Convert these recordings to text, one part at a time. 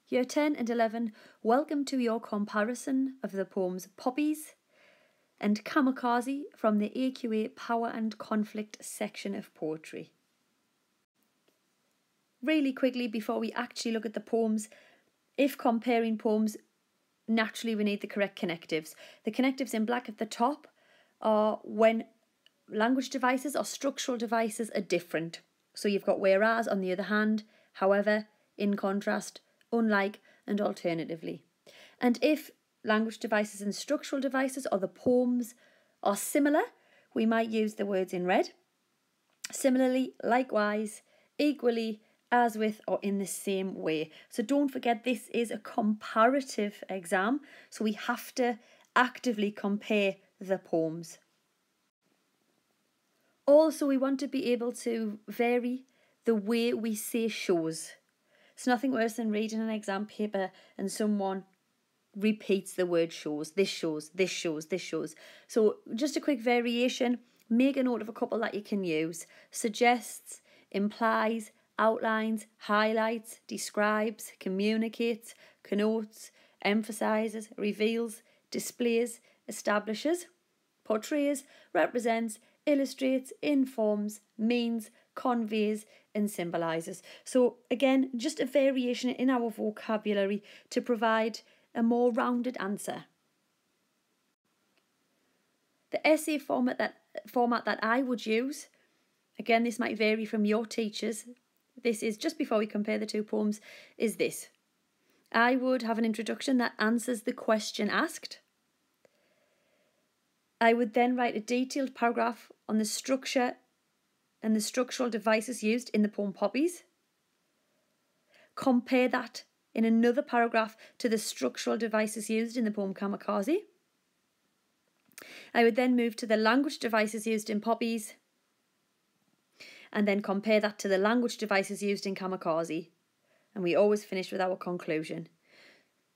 Year 10 and 11, welcome to your comparison of the poems Poppies and Kamikaze from the AQA Power and Conflict section of poetry. Really quickly, before we actually look at the poems, if comparing poems, naturally we need the correct connectives. The connectives in black at the top are when language devices or structural devices are different. So you've got whereas on the other hand, however, in contrast, unlike, and alternatively. And if language devices and structural devices or the poems are similar, we might use the words in red. Similarly, likewise, equally, as with, or in the same way. So don't forget, this is a comparative exam, so we have to actively compare the poems. Also, we want to be able to vary the way we say shows. It's nothing worse than reading an exam paper and someone repeats the word shows. This shows, this shows, this shows. So just a quick variation. Make a note of a couple that you can use. Suggests, implies, outlines, highlights, describes, communicates, connotes, emphasises, reveals, displays, establishes, portrays, represents, illustrates, informs, means, conveys, and symbolises. So again, just a variation in our vocabulary to provide a more rounded answer. The essay format that I would use, again, this might vary from your teachers. This is just before we compare the two poems, is this. I would have an introduction that answers the question asked. I would then write a detailed paragraph on the structure and the structural devices used in the poem Poppies. Compare that in another paragraph to the structural devices used in the poem Kamikaze. I would then move to the language devices used in Poppies and then compare that to the language devices used in Kamikaze. And we always finish with our conclusion.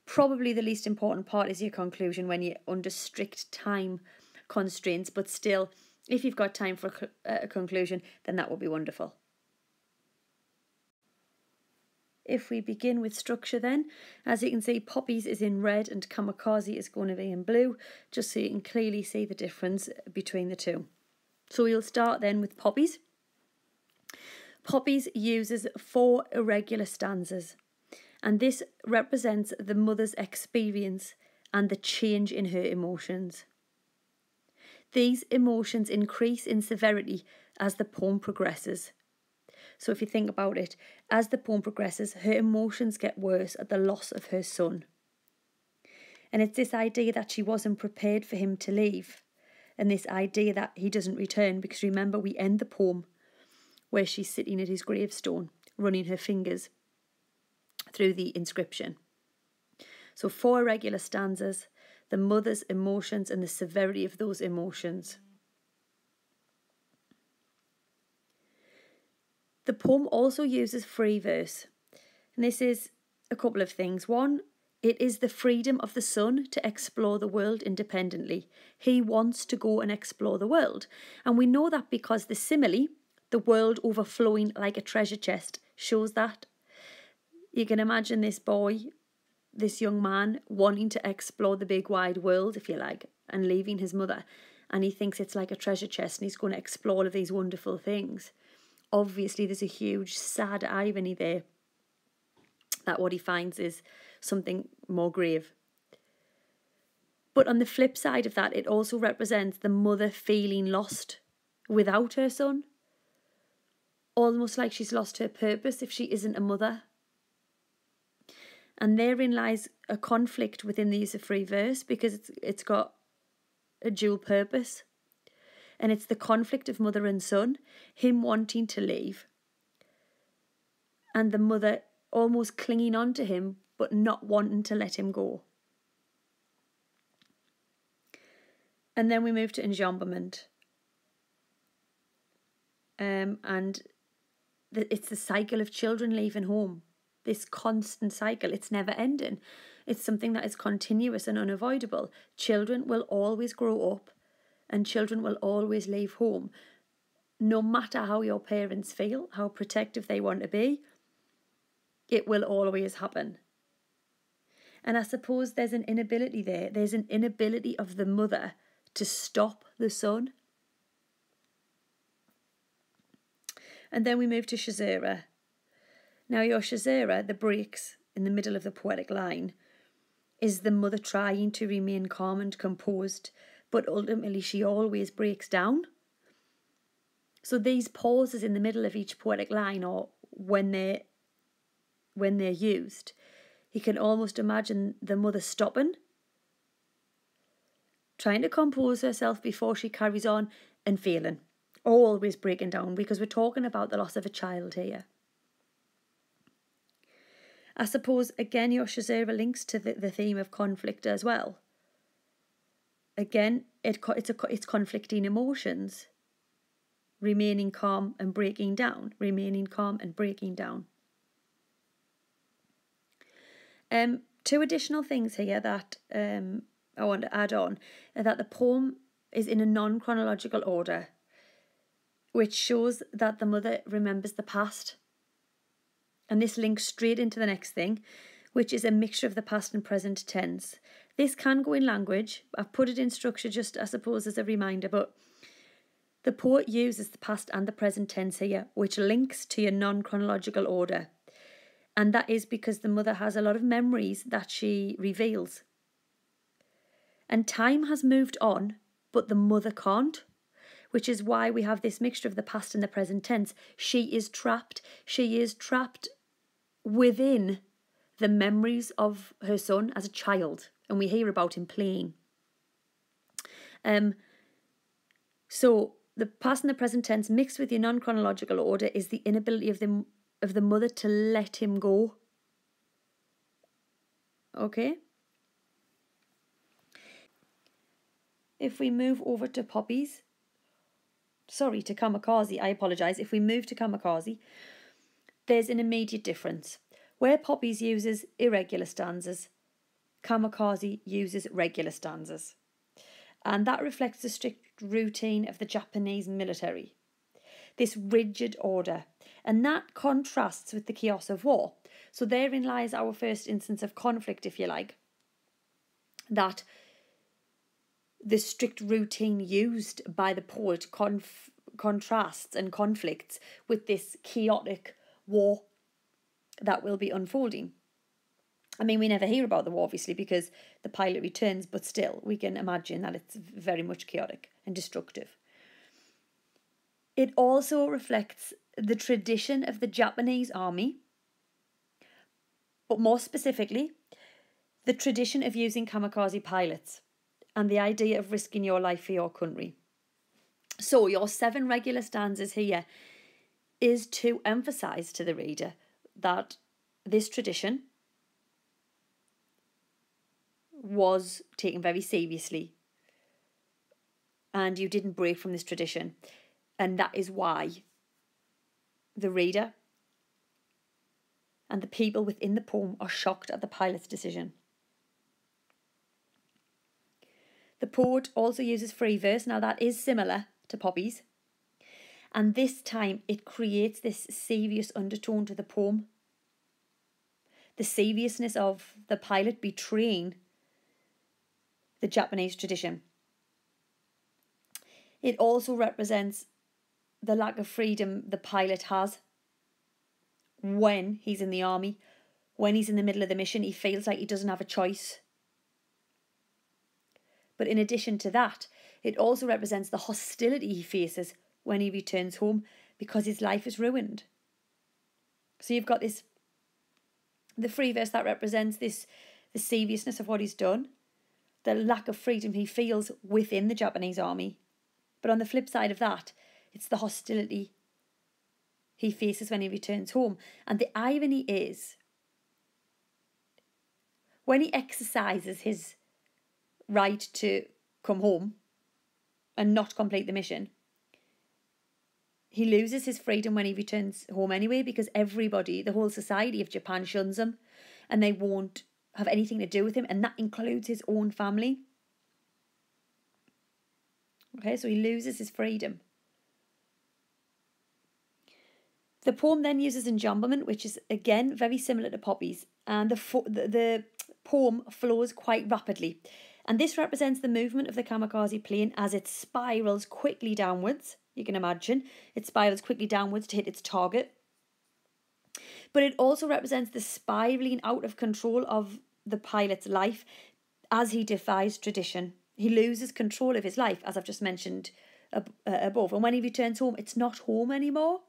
Probably the least important part is your conclusion when you're under strict time constraints, but still, if you've got time for a conclusion, then that would be wonderful. If we begin with structure then, as you can see, Poppies is in red and Kamikaze is going to be in blue, just so you can clearly see the difference between the two. So we'll start then with Poppies. Poppies uses 4 irregular stanzas, and this represents the mother's experience and the change in her emotions. These emotions increase in severity as the poem progresses. So if you think about it, as the poem progresses, her emotions get worse at the loss of her son. And it's this idea that she wasn't prepared for him to leave, and this idea that he doesn't return, because remember, we end the poem where she's sitting at his gravestone, running her fingers through the inscription. So 4 irregular stanzas, the mother's emotions and the severity of those emotions. The poem also uses free verse, and this is a couple of things. One, it is the freedom of the son to explore the world independently. He wants to go and explore the world, and we know that because the simile, the world overflowing like a treasure chest, shows that. You can imagine this boy, this young man, wanting to explore the big wide world, if you like, and leaving his mother, and he thinks it's like a treasure chest and he's going to explore all of these wonderful things. Obviously, there's a huge sad irony there, that what he finds is something more grave. But on the flip side of that, it also represents the mother feeling lost without her son, almost like she's lost her purpose if she isn't a mother. And therein lies a conflict within the use of free verse, because it's got a dual purpose. And it's the conflict of mother and son, him wanting to leave, and the mother almost clinging on to him but not wanting to let him go. And then we move to enjambment. And it's the cycle of children leaving home. This constant cycle, it's never ending. It's something that is continuous and unavoidable. Children will always grow up and children will always leave home. No matter how your parents feel, how protective they want to be, it will always happen. And I suppose there's an inability there. There's an inability of the mother to stop the son. And then we move to Shazera. Now your Shazera, the breaks in the middle of the poetic line, is the mother trying to remain calm and composed, but ultimately she always breaks down. So these pauses in the middle of each poetic line, or when they're used, you can almost imagine the mother stopping, trying to compose herself before she carries on, and failing, always breaking down, because we're talking about the loss of a child here. I suppose, again, your Shazera links to the theme of conflict as well. Again, it's conflicting emotions. Remaining calm and breaking down. Remaining calm and breaking down. Two additional things here that I want to add on are that the poem is in a non-chronological order, which shows that the mother remembers the past. And this links straight into the next thing, which is a mixture of the past and present tense. This can go in language. I've put it in structure just, I suppose, as a reminder, but the poet uses the past and the present tense here, which links to your non-chronological order. And that is because the mother has a lot of memories that she reveals. And time has moved on, but the mother can't, which is why we have this mixture of the past and the present tense. She is trapped. She is trapped within the memories of her son as a child, and we hear about him playing. So the past and the present tense mixed with your non-chronological order is the inability of the mother to let him go. Okay? If we move over to Poppies, to Kamikaze, I apologise. If we move to Kamikaze, there's an immediate difference. Where Poppies uses irregular stanzas, Kamikaze uses regular stanzas. And that reflects the strict routine of the Japanese military. This rigid order. And that contrasts with the chaos of war. So therein lies our first instance of conflict, if you like. That the strict routine used by the poet contrasts and conflicts with this chaotic war that will be unfolding. I mean, we never hear about the war, obviously, because the pilot returns, but still, we can imagine that it's very much chaotic and destructive. It also reflects the tradition of the Japanese army, but more specifically, the tradition of using kamikaze pilots and the idea of risking your life for your country. So your 7 regular stanzas here is to emphasise to the reader that this tradition was taken very seriously and you didn't break from this tradition, and that is why the reader and the people within the poem are shocked at the pilot's decision. The poet also uses free verse. Now that is similar to Poppies, and this time it creates this serious undertone to the poem. The seriousness of the pilot betraying the Japanese tradition. It also represents the lack of freedom the pilot has when he's in the army. When he's in the middle of the mission, he feels like he doesn't have a choice. But in addition to that, it also represents the hostility he faces when he returns home because his life is ruined. So you've got this, the free verse that represents this, the seriousness of what he's done, the lack of freedom he feels within the Japanese army. But on the flip side of that, it's the hostility he faces when he returns home. And the irony is, when he exercises his right to come home and not complete the mission, he loses his freedom when he returns home anyway, because everybody, the whole society of Japan shuns him and they won't have anything to do with him, and that includes his own family. Okay, so he loses his freedom. The poem then uses enjambment, which is again very similar to Poppies, and the poem flows quite rapidly, and this represents the movement of the kamikaze plane as it spirals quickly downwards. You can imagine it spirals quickly downwards to hit its target. But it also represents the spiraling out of control of the pilot's life as he defies tradition. He loses control of his life, as I've just mentioned above. And when he returns home, it's not home anymore.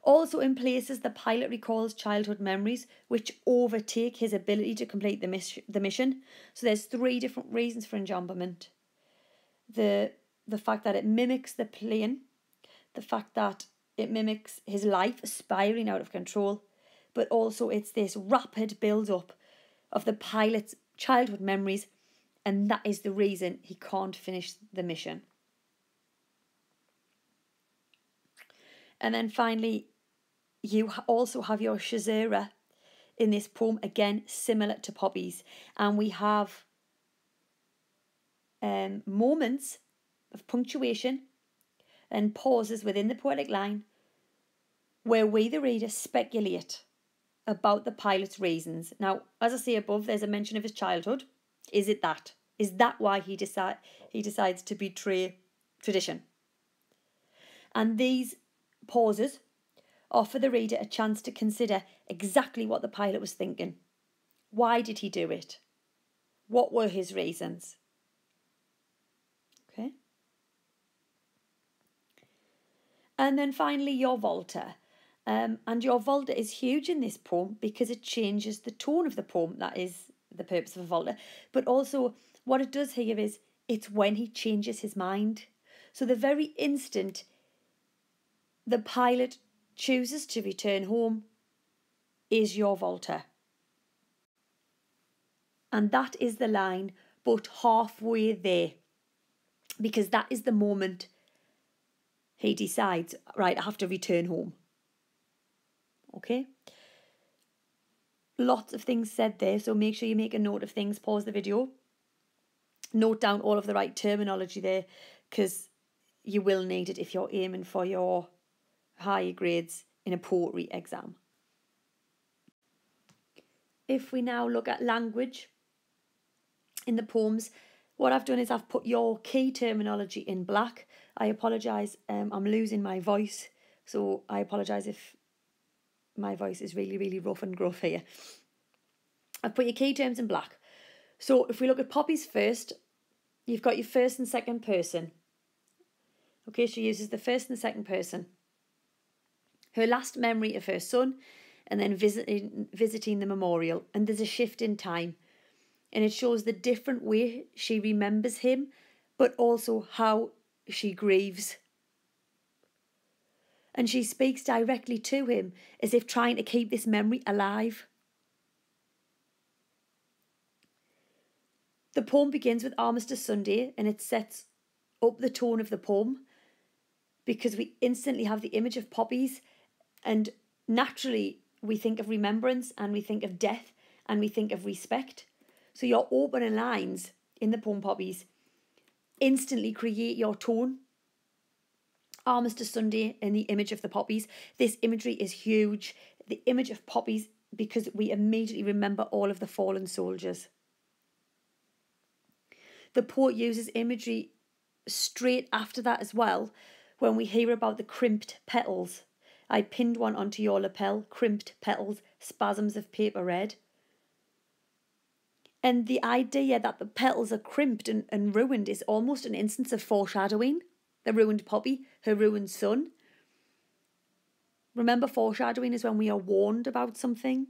Also in places, the pilot recalls childhood memories which overtake his ability to complete the mission. So there's 3 different reasons for enjambment. The fact that it mimics the plane, the fact that it mimics his life spiraling out of control, but also it's this rapid build-up of the pilot's childhood memories, and that is the reason he can't finish the mission. And then finally, you also have your caesura in this poem, again similar to Poppies, and we have moments of punctuation and pauses within the poetic line where we, the reader, speculate about the pilot's reasons. Now, as I say above, there's a mention of his childhood. Is it that? Is that why he decides to betray tradition? And these pauses offer the reader a chance to consider exactly what the pilot was thinking. Why did he do it? What were his reasons? Okay. And then finally, your volta. And your volta is huge in this poem because it changes the tone of the poem. That is the purpose of a volta. But also what it does here is it's when he changes his mind. So the very instant the pilot chooses to return home is your volta. And that is the line, but halfway there. Because that is the moment he decides, right, I have to return home. Okay? Lots of things said there, so make sure you make a note of things, pause the video, note down all of the right terminology there, because you will need it if you're aiming for your higher grades in a poetry exam. If we now look at language in the poems, what I've done is I've put your key terminology in black. I apologise, I'm losing my voice, so I apologise if my voice is really, really rough and gruff here. I've put your key terms in black. So if we look at Poppies first, you've got your first and second person. Okay, she uses the first and the second person. Her last memory of her son, and then visiting the memorial. And there's a shift in time. And it shows the different way she remembers him, but also how she grieves. And she speaks directly to him as if trying to keep this memory alive. The poem begins with Armistice Sunday, and it sets up the tone of the poem because we instantly have the image of Poppies, and naturally we think of remembrance and we think of death and we think of respect. So your opening lines in the poem Poppies instantly create your tone. Armistice Sunday and the image of the poppies. This imagery is huge. The image of poppies, because we immediately remember all of the fallen soldiers. The poet uses imagery straight after that as well when we hear about the crimped petals. I pinned one onto your lapel, crimped petals, spasms of paper red. And the idea that the petals are crimped and ruined is almost an instance of foreshadowing. The ruined poppy, her ruined son. Remember, foreshadowing is when we are warned about something.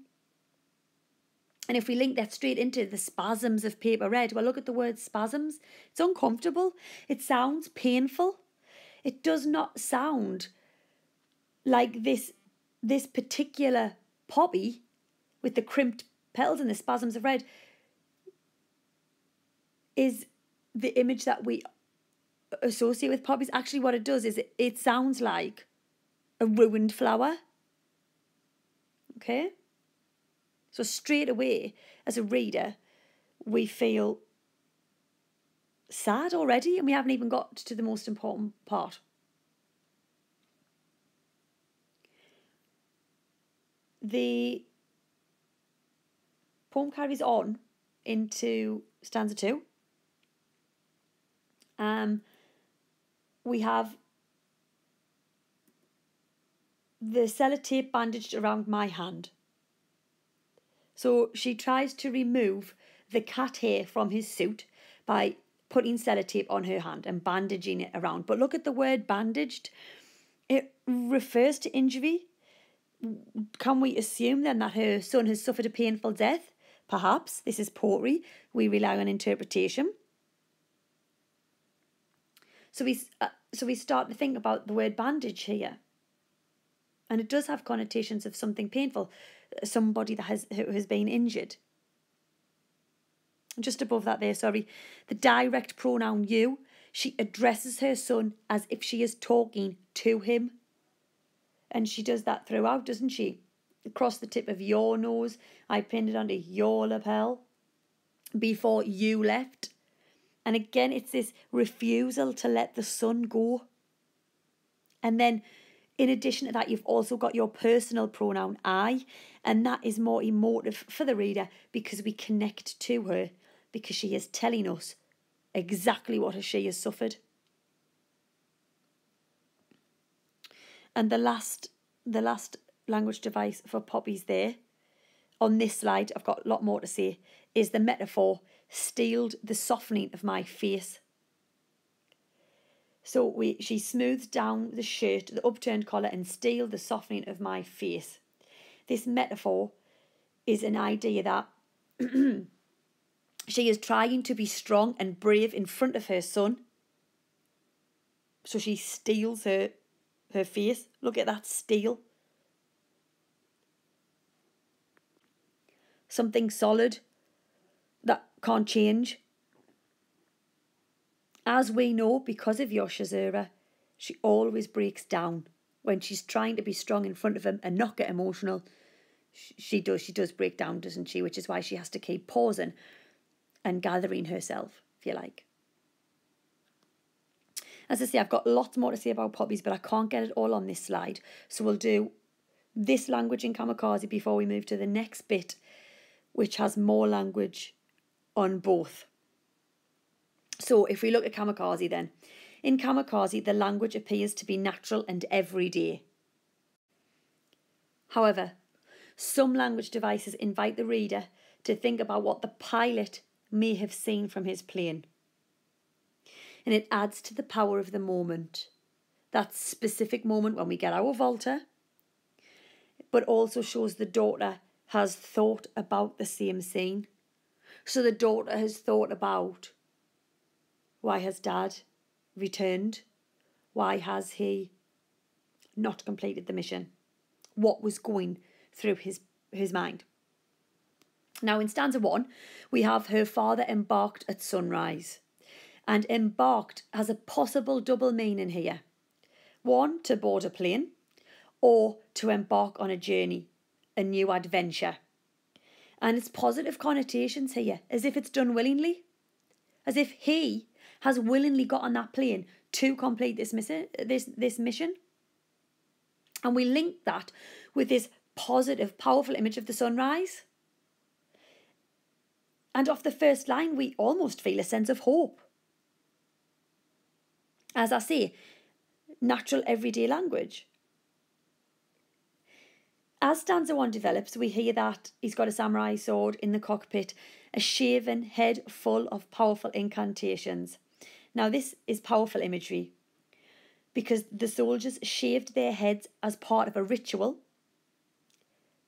And if we link that straight into the spasms of paper red, well, look at the word spasms. It's uncomfortable. It sounds painful. It does not sound like this particular poppy with the crimped petals and the spasms of red is the image that we associate with poppies. Actually, what it does is it sounds like a ruined flower. Okay? So straight away, as a reader, we feel sad already, and we haven't even got to the most important part. The poem carries on into stanza 2. We have the sellotape bandaged around my hand. So she tries to remove the cat hair from his suit by putting sellotape on her hand and bandaging it around. But look at the word bandaged. It refers to injury. Can we assume then that her son has suffered a painful death? Perhaps. This is poetry. We rely on interpretation. So we start to think about the word bandage here. And it does have connotations of something painful, somebody who has been injured. Just above that there, sorry, the direct pronoun you, she addresses her son as if she is talking to him. And she does that throughout, doesn't she? Across the tip of your nose, I pinned it onto your lapel before you left. And again, it's this refusal to let the son go. And then, in addition to that, you've also got your personal pronoun I, and that is more emotive for the reader because we connect to her, because she is telling us exactly what she has suffered. And the last language device for Poppies there, on this slide, I've got a lot more to say, is the metaphor, steeled the softening of my face. So she smooths down the shirt, the upturned collar, and steeled the softening of my face. This metaphor is an idea that she is trying to be strong and brave in front of her son. So she steels her face. Look at that steel. Something solid that can't change. As we know, because of Yoshizura, she always breaks down when she's trying to be strong in front of him and not get emotional. She does break down, doesn't she? Which is why she has to keep pausing and gathering herself, if you like. As I say, I've got lots more to say about Poppies, but I can't get it all on this slide. So we'll do this language in Kamikaze before we move to the next bit, which has more language on both. So if we look at Kamikaze then, in Kamikaze the language appears to be natural and everyday. However, some language devices invite the reader to think about what the pilot may have seen from his plane. And it adds to the power of the moment, that specific moment when we get our Volta, but also shows the daughter has thought about the same scene. So the daughter has thought about, why has Dad returned? Why has he not completed the mission? What was going through his mind? Now in stanza 1, we have her father embarked at sunrise. And embarked has a possible double meaning here. One, to board a plane, or to embark on a journey, a new adventure. And it's positive connotations here, as if it's done willingly. As if he has willingly got on that plane to complete this mission. And we link that with this positive, powerful image of the sunrise. And off the first line, we almost feel a sense of hope. As I say, natural everyday language. As stanza 1 develops, we hear that he's got a samurai sword in the cockpit, a shaven head full of powerful incantations. Now this is powerful imagery because the soldiers shaved their heads as part of a ritual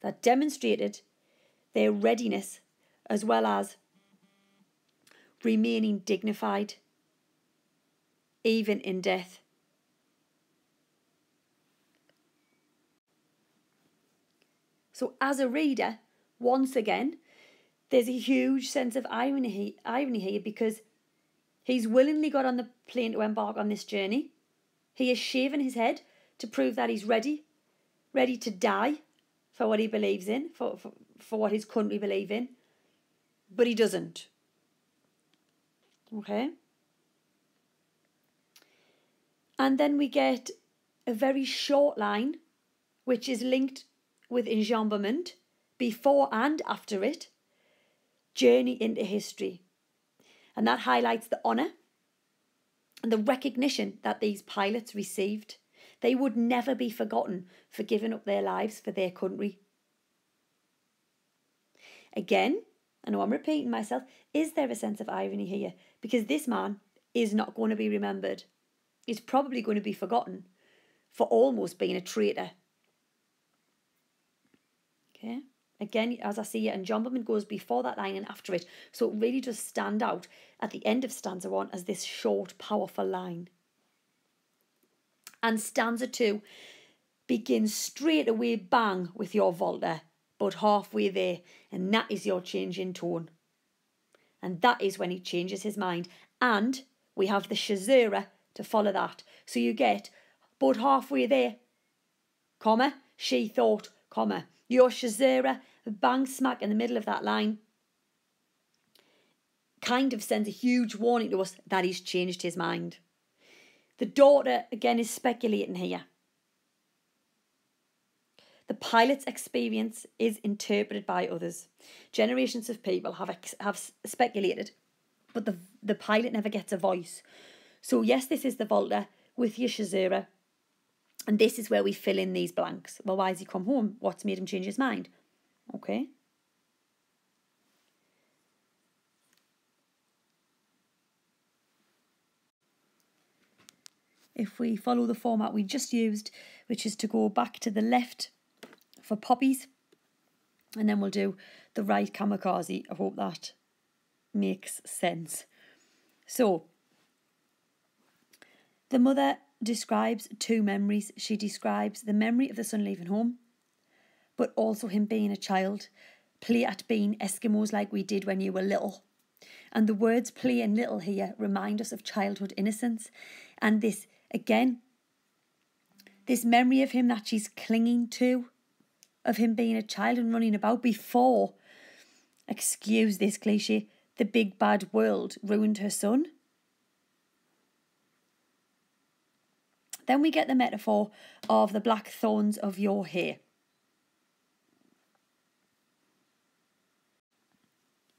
that demonstrated their readiness as well as remaining dignified even in death. So as a reader, once again, there's a huge sense of irony here because he's willingly got on the plane to embark on this journey. He has shaven his head to prove that he's ready to die for what he believes in, for what his country believe in. But he doesn't. Okay? And then we get a very short line, which is linked with enjambment before and after it. journey into history. And that highlights the honour and the recognition that these pilots received. They would never be forgotten for giving up their lives for their country. Again, I know I'm repeating myself, is there a sense of irony here? Because this man is not going to be remembered. He's probably going to be forgotten for almost being a traitor. Okay. Again, as I see it, and John Bunyan goes before that line and after it. So it really does stand out at the end of stanza 1 as this short, powerful line. And stanza 2 begins straight away bang with your Volta, but halfway there, and that is your change in tone. And that is when he changes his mind. And we have the Shazera to follow that. So you get, but halfway there, comma, she thought, comma, your Shazera, bang smack in the middle of that line, kind of sends a huge warning to us that he's changed his mind. The daughter, again, is speculating here. The pilot's experience is interpreted by others. Generations of people have speculated, but the pilot never gets a voice. So yes, this is the Volta with your Shazera, and this is where we fill in these blanks. Well, why has he come home? What's made him change his mind? Okay. If we follow the format we just used, which is to go back to the left for Poppies, and then we'll do the right Kamikaze. I hope that makes sense. So, the mother describes two memories. She describes the memory of the son leaving home, but also him being a child. Play at being Eskimos like we did when you were little. And the words play and little here remind us of childhood innocence. And this, again, this memory of him that she's clinging to, of him being a child and running about before, excuse this cliche, the big bad world ruined her son. Then we get the metaphor of the black thorns of your hair.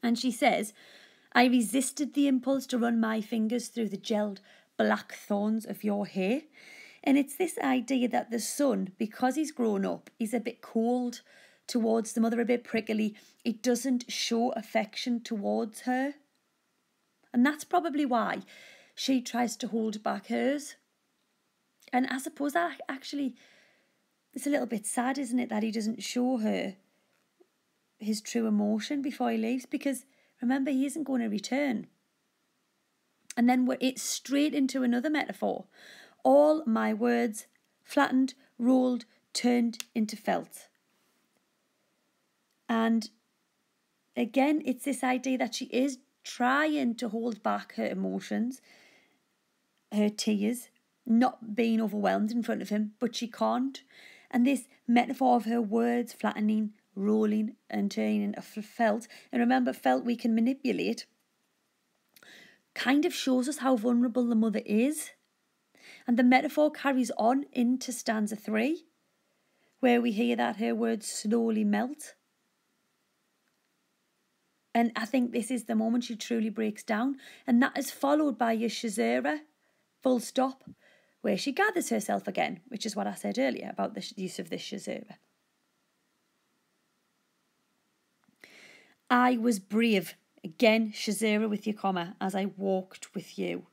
And she says, I resisted the impulse to run my fingers through the gelled black thorns of your hair. And it's this idea that the son, because he's grown up, he's a bit cold towards the mother, a bit prickly. He doesn't show affection towards her. And that's probably why she tries to hold back hers. And I suppose that actually, it's a little bit sad, isn't it, that he doesn't show her his true emotion before he leaves, because remember, he isn't going to return. And then it's straight into another metaphor. All my words flattened, rolled, turned into felt. And again, it's this idea that she is trying to hold back her emotions, her tears, not being overwhelmed in front of him, but she can't. And this metaphor of her words flattening, rolling and turning into felt, and remember, felt we can manipulate, kind of shows us how vulnerable the mother is. And the metaphor carries on into stanza 3, where we hear that her words slowly melt. And I think this is the moment she truly breaks down, and that is followed by your Shazera, full stop, where she gathers herself again, which is what I said earlier about the use of this Shazera. I was brave, again Shazera with your comma, as I walked with you.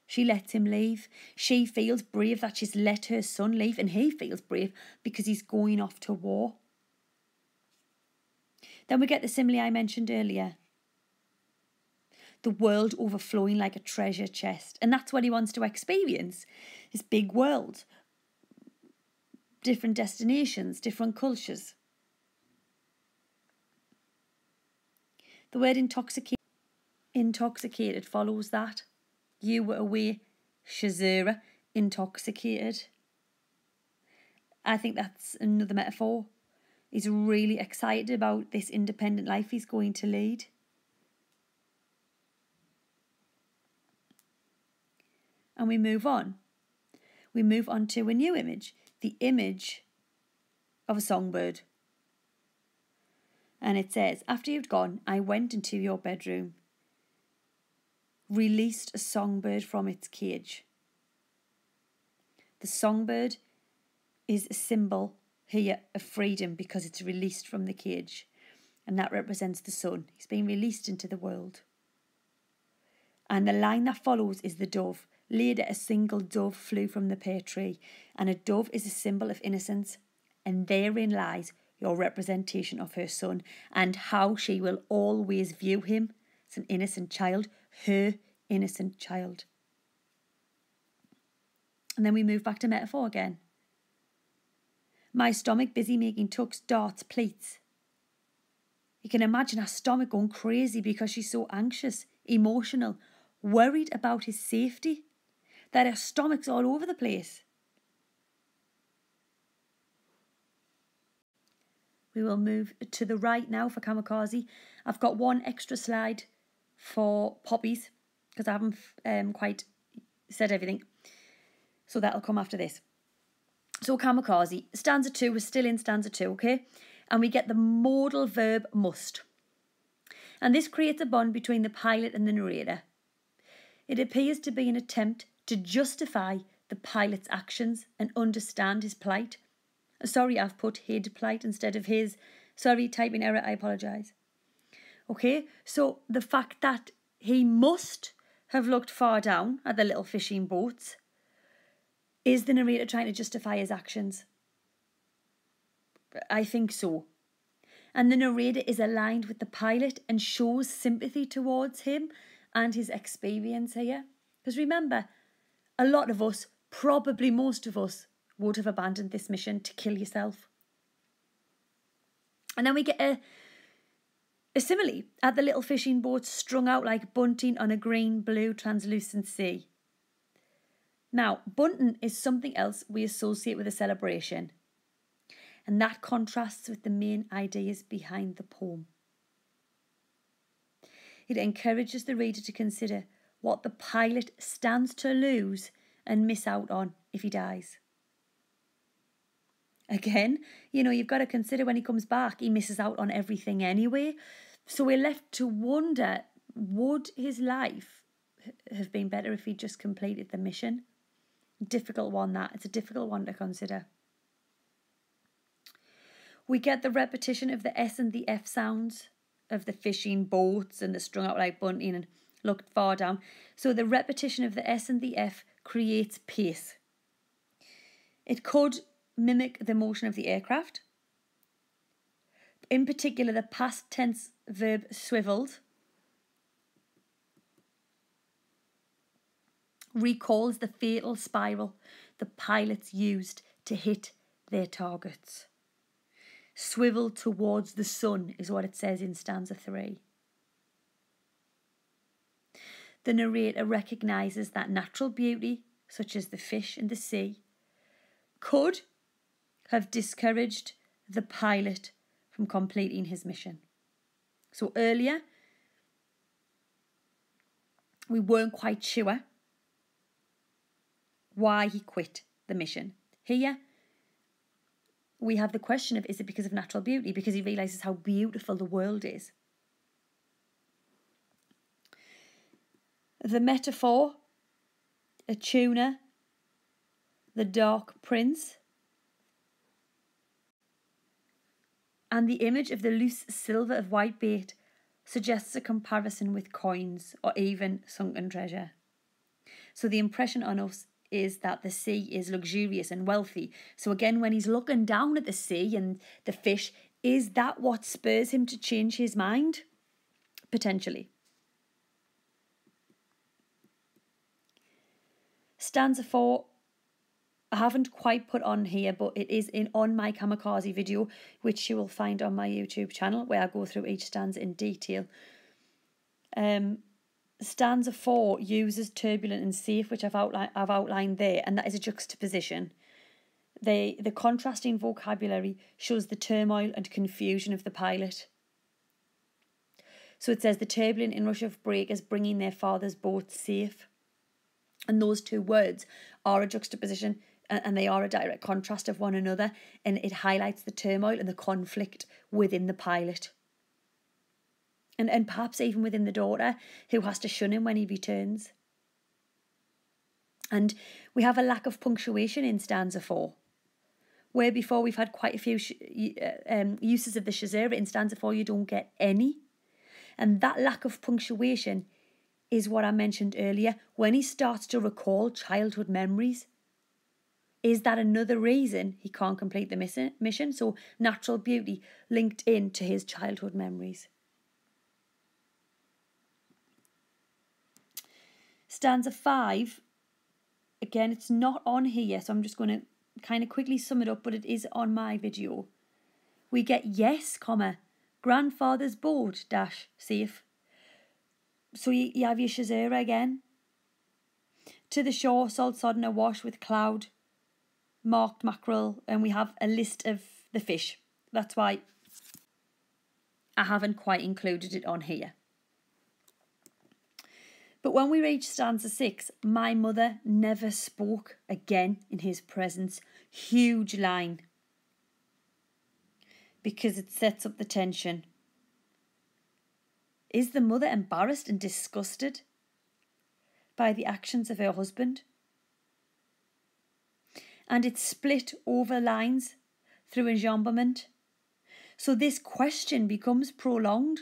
She lets him leave. She feels brave that she's let her son leave, and he feels brave because he's going off to war. Then we get the simile I mentioned earlier. The world overflowing like a treasure chest. And that's what he wants to experience. This big world. Different destinations, different cultures. The word intoxicated follows that. You were away, Shazera, intoxicated. I think that's another metaphor. He's really excited about this independent life he's going to lead. And we move on. We move on to a new image. The image of a songbird. And it says, after you'd gone, I went into your bedroom, released a songbird from its cage. The songbird is a symbol here of freedom because it's released from the cage. And that represents the sun. He's being released into the world. And the line that follows is the dove. Later, a single dove flew from the pear tree. And a dove is a symbol of innocence. And therein lies your representation of her son and how she will always view him as an innocent child, her innocent child. And then we move back to metaphor again. My stomach busy making tucks, darts, pleats. You can imagine her stomach going crazy because she's so anxious, emotional, worried about his safety, that her stomach's all over the place. We will move to the right now for Kamikaze. I've got one extra slide for Poppies because I haven't quite said everything. So that'll come after this. So Kamikaze, stanza 2 is still in stanza 2, okay? And we get the modal verb must. And this creates a bond between the pilot and the narrator. It appears to be an attempt to justify the pilot's actions and understand his plight. Sorry, I've put hid plight instead of his. Sorry, typing error, I apologise. Okay, so the fact that he must have looked far down at the little fishing boats, is the narrator trying to justify his actions? I think so. And the narrator is aligned with the pilot and shows sympathy towards him and his experience here. Because remember, a lot of us, probably most of us, would have abandoned this mission to kill yourself. And then we get a simile at the little fishing boat strung out like bunting on a green-blue translucent sea. Now, bunting is something else we associate with a celebration. And that contrasts with the main ideas behind the poem. It encourages the reader to consider what the pilot stands to lose and miss out on if he dies. Again, you've got to consider when he comes back, he misses out on everything anyway. So we're left to wonder, would his life have been better if he just completed the mission? Difficult one, that. It's a difficult one to consider. We get the repetition of the S and the F sounds of the fishing boats and the strung out like bunting and looked far down. So the repetition of the S and the F creates pace. It could mimic the motion of the aircraft. In particular, the past tense verb swiveled recalls the fatal spiral the pilots used to hit their targets. Swivel towards the sun is what it says in stanza 3. The narrator recognises that natural beauty, such as the fish and the sea, could have discouraged the pilot from completing his mission. So earlier, we weren't quite sure why he quit the mission. Here, we have the question of, is it because of natural beauty? Because he realises how beautiful the world is. The metaphor, a tuna, the dark prince, and the image of the loose silver of white bait suggests a comparison with coins or even sunken treasure. So the impression on us is that the sea is luxurious and wealthy. So again, when he's looking down at the sea and the fish, is that what spurs him to change his mind? Potentially. Stanza 4, I haven't quite put on here, but it is on my Kamikaze video, which you will find on my YouTube channel, where I go through each stanza in detail. Stanza 4 uses turbulent and safe, which I've outlined there, and that is a juxtaposition. The contrasting vocabulary shows the turmoil and confusion of the pilot. So it says the turbulent inrush of breakers bringing their father's boat safe. And those two words are a juxtaposition, and they are a direct contrast of one another, and it highlights the turmoil and the conflict within the pilot. And perhaps even within the daughter, who has to shun him when he returns. And we have a lack of punctuation in stanza 4, where before we've had quite a few uses of the caesura. In stanza 4 you don't get any. And that lack of punctuation is what I mentioned earlier, when he starts to recall childhood memories. Is that another reason he can't complete the mission? So natural beauty linked in to his childhood memories. Stanza 5, again, it's not on here, so I'm just going to kind of quickly sum it up, but it is on my video. We get yes, comma, grandfather's boat, dash, safe. So you have your caesura again. To the shore, salt sodden awash with cloud, marked mackerel, and we have a list of the fish. That's why I haven't quite included it on here. But when we reach stanza 6, my mother never spoke again in his presence. Huge line. Because it sets up the tension. Is the mother embarrassed and disgusted by the actions of her husband? And it's split over lines through enjambment. So this question becomes prolonged,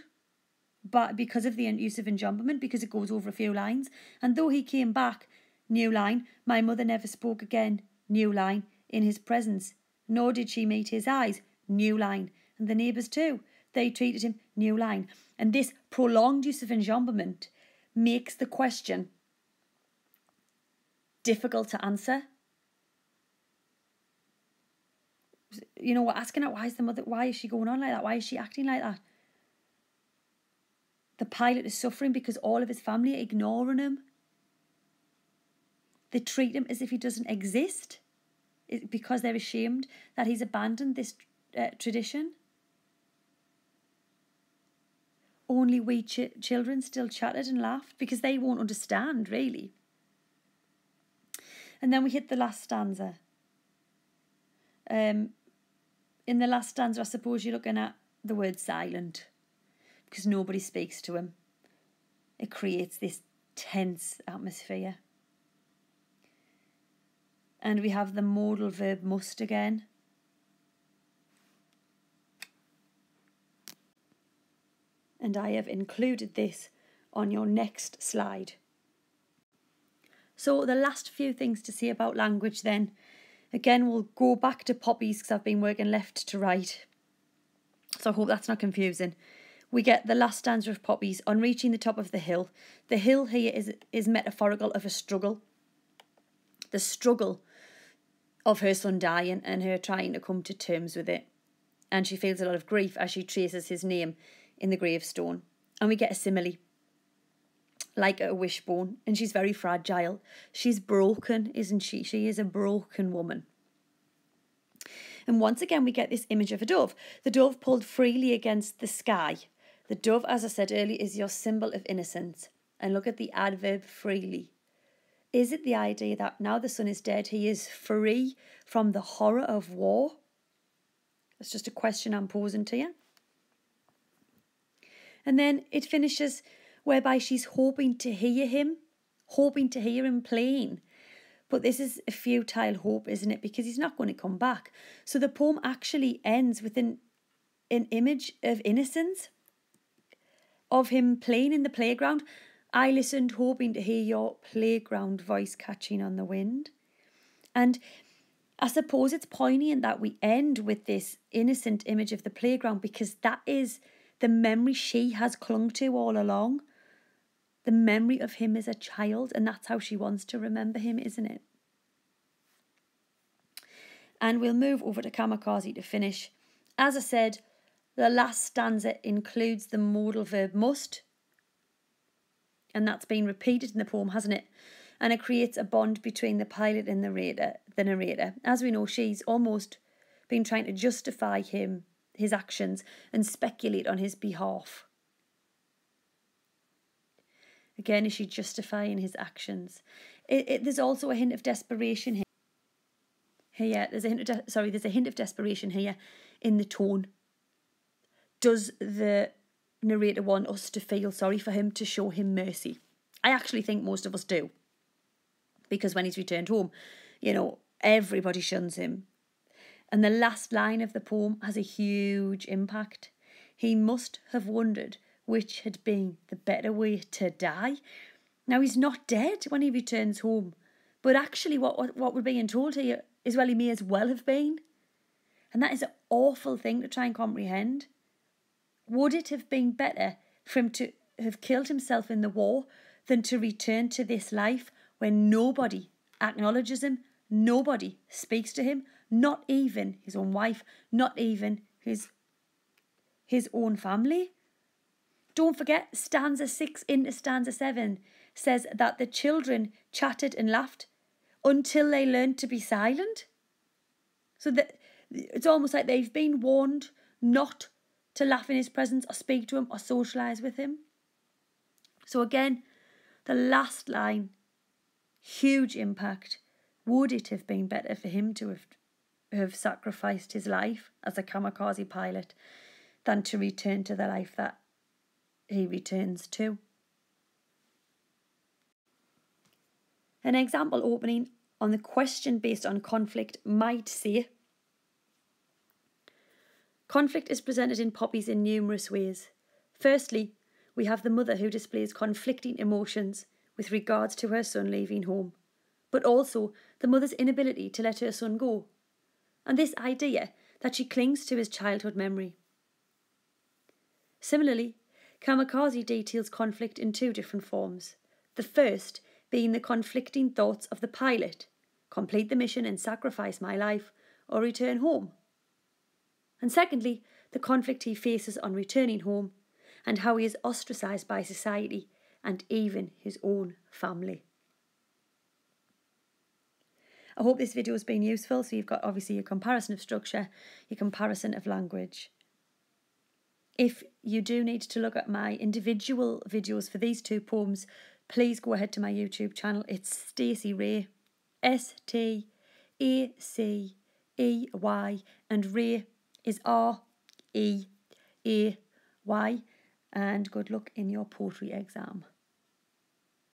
but because of the use of enjambment, because it goes over a few lines. And though he came back, new line, my mother never spoke again, new line, in his presence, nor did she meet his eyes, new line. And the neighbours too, they treated him, new line. And this prolonged use of enjambment makes the question difficult to answer. You know, we're asking her, why is she going on like that? Why is she acting like that? The pilot is suffering because all of his family are ignoring him. They treat him as if he doesn't exist because they're ashamed that he's abandoned this tradition. Only we children still chatted and laughed because they won't understand, really. And then we hit the last stanza. In the last stanza, I suppose you're looking at the word silent, because nobody speaks to him. It creates this tense atmosphere. And we have the modal verb must again. And I have included this on your next slide. So the last few things to say about language then. Again, we'll go back to Poppies because I've been working left to right. So I hope that's not confusing. We get the last stanza of Poppies. On reaching the top of the hill. The hill here is metaphorical of a struggle. The struggle of her son dying and her trying to come to terms with it. And she feels a lot of grief as she traces his name in the gravestone. And we get a simile, like a wishbone. And she's very fragile. She's broken, isn't she? She is a broken woman. And once again, we get this image of a dove. The dove pulled freely against the sky. The dove, as I said earlier, is your symbol of innocence. And look at the adverb freely. Is it the idea that now the son is dead, he is free from the horror of war? That's just a question I'm posing to you. And then it finishes whereby she's hoping to hear him playing. But this is a futile hope, isn't it? Because he's not going to come back. So the poem actually ends with an image of innocence, of him playing in the playground. I listened hoping to hear your playground voice catching on the wind. And I suppose it's poignant that we end with this innocent image of the playground, because that is the memory she has clung to all along. The memory of him as a child, and that's how she wants to remember him, isn't it? And we'll move over to Kamikaze to finish. As I said, the last stanza includes the modal verb must, and that's been repeated in the poem, hasn't it? And it creates a bond between the pilot and the narrator. As we know, she's almost been trying to justify his actions and speculate on his behalf. Again, is she justifying his actions? There's also a hint of desperation here. There's a hint of desperation here in the tone. Does the narrator want us to feel sorry for him, to show him mercy. I actually think most of us do. Because when he's returned home, you know, everybody shuns him. And the last line of the poem has a huge impact. He must have wondered which had been the better way to die. Now, he's not dead when he returns home. But actually what we're being told here is, well, he may as well have been. And that is an awful thing to try and comprehend. Would it have been better for him to have killed himself in the war than to return to this life when nobody acknowledges him, nobody speaks to him, not even his own wife, not even his own family? Don't forget, stanza 6 into stanza 7 says that the children chatted and laughed until they learned to be silent. So that it's almost like they've been warned not to laugh in his presence or speak to him or socialise with him. So again, the last line, huge impact. Would it have been better for him to have sacrificed his life as a kamikaze pilot than to return to the life that he returns to? An example opening on the question based on conflict might say, conflict is presented in Poppies in numerous ways. Firstly, we have the mother who displays conflicting emotions with regards to her son leaving home, but also the mother's inability to let her son go, and this idea that she clings to his childhood memory. Similarly, Kamikaze details conflict in two different forms. The first being the conflicting thoughts of the pilot, complete the mission and sacrifice my life, or return home. And secondly, the conflict he faces on returning home and how he is ostracised by society and even his own family. I hope this video has been useful. So you've got obviously your comparison of structure, your comparison of language. If you do need to look at my individual videos for these two poems, please go ahead to my YouTube channel. It's Stacey Reay, Stacey, and Reay is Reay. And good luck in your poetry exam.